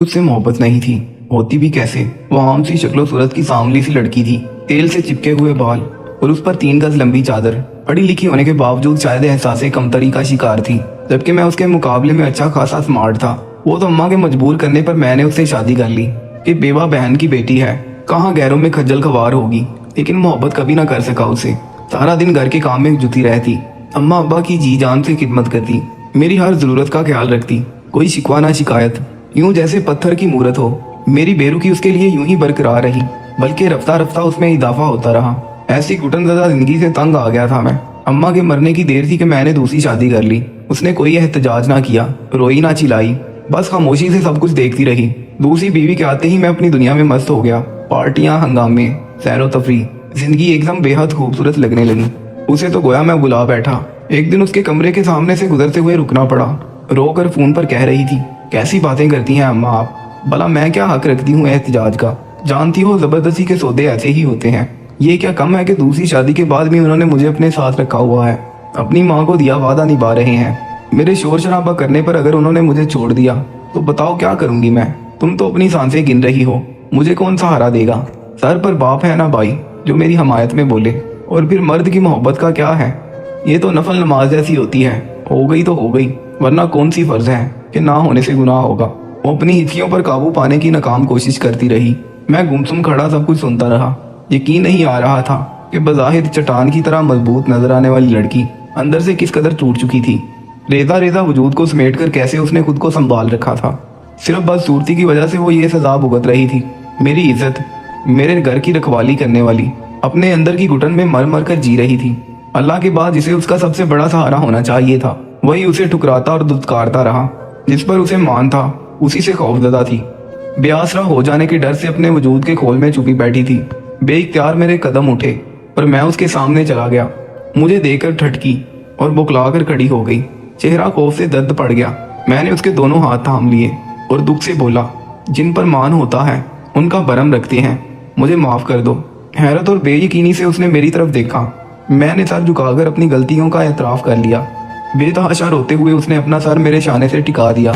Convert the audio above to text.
उससे मोहब्बत नहीं थी, होती भी कैसे। वो आम सी शक्लो सूरत की सांवली सी लड़की थी, तेल से चिपके हुए बाल और उस पर 3 गज लंबी चादर। पढ़ी लिखी होने के बावजूद शायद एहसासे कमतरी का शिकार थी, जबकि मैं उसके मुकाबले में अच्छा खासा स्मार्ट था। वो तो अम्मा के मजबूर करने पर मैंने उससे शादी कर ली कि बेवा बहन की बेटी है, कहाँ गैरों में खज्जल खवार होगी। लेकिन मोहब्बत कभी ना कर सका उसे। सारा दिन घर के काम में जुटी रहती, अम्मा अब्बा की जी जान से खिदमत करती, मेरी हर जरूरत का ख्याल रखती, कोई शिकवा ना शिकायत। यूं जैसे पत्थर की मूरत हो। मेरी बेरुखी उसके लिए यूं ही बरकरार रही, बल्कि रफ्ता रफ्ता उसमें इजाफा होता रहा। ऐसी घुटनज़दा जिंदगी से तंग आ गया था मैं। अम्मा के मरने की देर थी कि मैंने दूसरी शादी कर ली। उसने कोई एहतजाज ना किया, रोई ना चिल्लाई, बस खामोशी से सब कुछ देखती रही। दूसरी बीवी के आते ही मैं अपनी दुनिया में मस्त हो गया। पार्टियां, हंगामे, सैरो तफरी, जिंदगी एकदम बेहद खूबसूरत लगने लगी। उसे तो गोया मैं बुला बैठा। एक दिन उसके कमरे के सामने से गुजरते हुए रुकना पड़ा। रोकर फोन पर कह रही थी, कैसी बातें करती हैं अम्मा आप, भला मैं क्या हक रखती हूँ एहतजाज का। जानती हो जबरदस्ती के सौदे ऐसे ही होते हैं। ये क्या कम है कि दूसरी शादी के बाद भी उन्होंने मुझे अपने साथ रखा हुआ है। अपनी माँ को दिया वादा निभा रहे हैं। मेरे शोर शराबा करने पर अगर उन्होंने मुझे छोड़ दिया तो बताओ क्या करूंगी मैं। तुम तो अपनी सांसें गिन रही हो, मुझे कौन सहारा देगा। सर पर बाप है ना भाई जो मेरी हमायत में बोले। और फिर मर्द की मोहब्बत का क्या है, ये तो नफल नमाज जैसी होती है। हो गई तो हो गई, वरना कौन सी फर्ज है कि ना होने से गुनाह होगा। वो अपनी हिस्सियों पर काबू पाने की नाकाम कोशिश करती रही। मैं गुमसुम खड़ा सब कुछ सुनता रहा। यकीन नहीं आ रहा था कि बज़ाहिर चट्टान की तरह मजबूत नजर आने वाली लड़की अंदर से किस कदर टूट चुकी थी। रेजा रेजा वजूद को समेट कर कैसे उसने खुद को संभाल रखा था। सिर्फ बदसूरती की वजह से वो ये सजा भुगत रही थी। मेरी इज्जत, मेरे घर की रखवाली करने वाली, अपने अंदर की घुटन में मर मर कर जी रही थी। अल्लाह के बाद जिसे उसका सबसे बड़ा सहारा होना चाहिए था, वही उसे ठुकराता और दुत्कारता रहा। जिस पर उसे मान था, उसी से खौफजदा थी। बेआसरा हो जाने के डर से अपने वजूद के खोल में छुपी बैठी थी। बेइख्तियार मेरे कदम उठे पर मैं उसके सामने चला गया। मुझे देखकर ठटकी और बुकला कर खड़ी हो गई। चेहरा खौफ से दर्द पड़ गया। मैंने उसके दोनों हाथ थाम लिए और दुख से बोला, जिन पर मान होता है उनका भरम रखते हैं, मुझे माफ कर दो। हैरत और बेयकीनी से उसने मेरी तरफ देखा। मैंने सर झुकाकर अपनी गलतियों का एतराफ़ कर लिया। बेतहाशा रोते हुए उसने अपना सर मेरे शाने से टिका दिया।